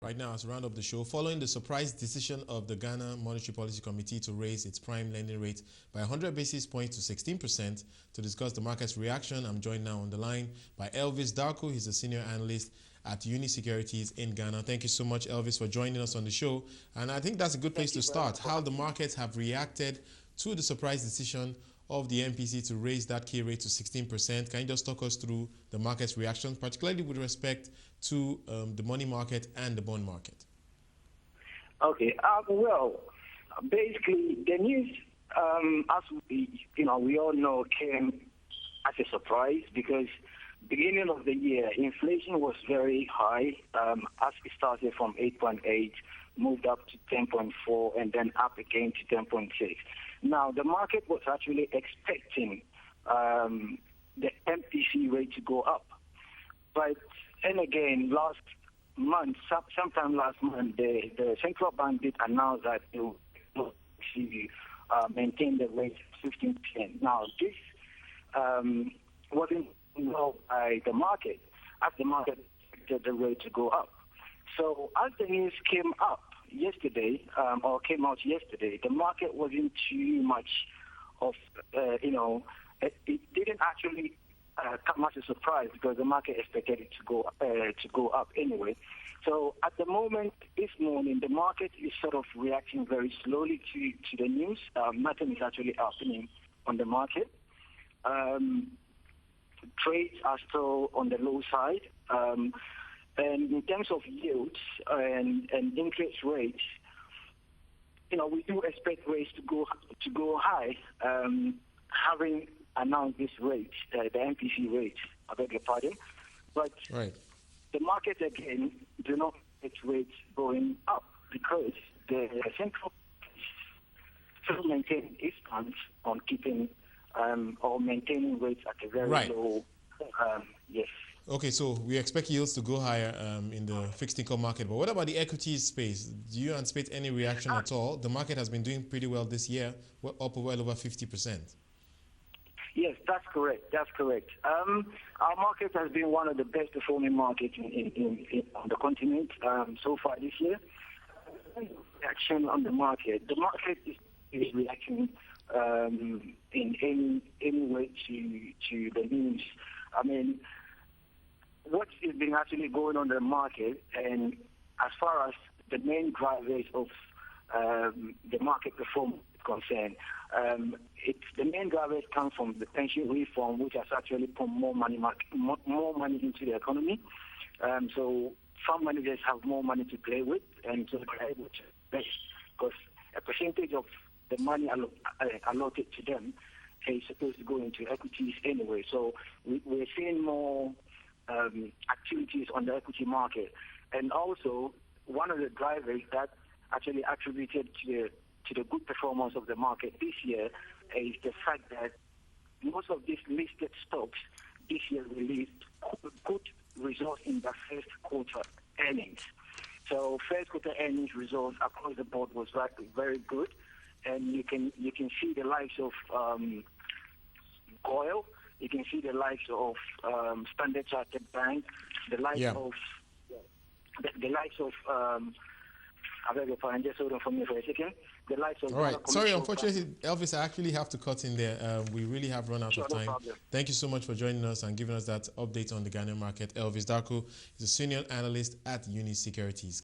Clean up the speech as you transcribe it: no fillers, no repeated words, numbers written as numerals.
Right now, as we round up the show, following the surprise decision of the Ghana Monetary Policy Committee to raise its prime lending rate by 100 basis points to 16%, to discuss the market's reaction, I'm joined now on the line by Elvis Darku. He's a senior analyst at Unisecurities in Ghana. Thank you so much, Elvis, for joining us on the show. And I think that's a good place to start, how the markets have reacted to the surprise decision of the MPC to raise that key rate to 16%. Can you just talk us through the market's reaction, particularly with respect to the money market and the bond market? Okay. Well, basically, the news, as we all know, came as a surprise because beginning of the year, inflation was very high. As it started from 8.8, moved up to 10.4, and then up again to 10.6. Now, the market was actually expecting the MPC rate to go up. But, and again, sometime last month, the central bank did announce that it will maintain the rate 15%. Now, this wasn't known by the market, as the market expected the rate to go up. So, as the news came out yesterday, the market wasn't too much of, it didn't actually come as a surprise because the market expected it to go up anyway. So at the moment, this morning, the market is sort of reacting very slowly to the news. Nothing is actually happening on the market. Trades are still on the low side. And in terms of yields and interest rates, we do expect rates to go high, having announced this rate, the MPC rate, I beg your pardon. But the market, again, do not expect rates going up because the central still maintain its stance on keeping or maintaining rates at a very low, yes. Okay, so we expect yields to go higher in the fixed income market. But what about the equities space? Do you anticipate any reaction at all? The market has been doing pretty well this year, up well over 50%. Yes, that's correct. Our market has been one of the best performing markets on the continent so far this year. Reaction on the market is reacting in any way to the news. I mean, what has been actually going on in the market, and as far as the main drivers of the market performance is concerned, the main drivers come from the pension reform, which has actually put more money into the economy. So fund managers have more money to play with, and so they're able to invest because a percentage of the money allotted to them is supposed to go into equities anyway. So we're seeing more activities on the equity market. And also, one of the drivers that actually attributed to the good performance of the market this year is the fact that most of these listed stocks this year released good results in the first quarter earnings. So first quarter earnings results across the board was very good. And you can see the likes of Wole. You can see the likes of Standard Chartered Bank, the likes of I beg your pardon, just hold on for me for a second. The likes of. All right. Sorry, unfortunately, Elvis, I actually have to cut in there. We really have run out of time. No, thank you so much for joining us and giving us that update on the Ghanaian market. Elvis Darku is a senior analyst at Unisecurities.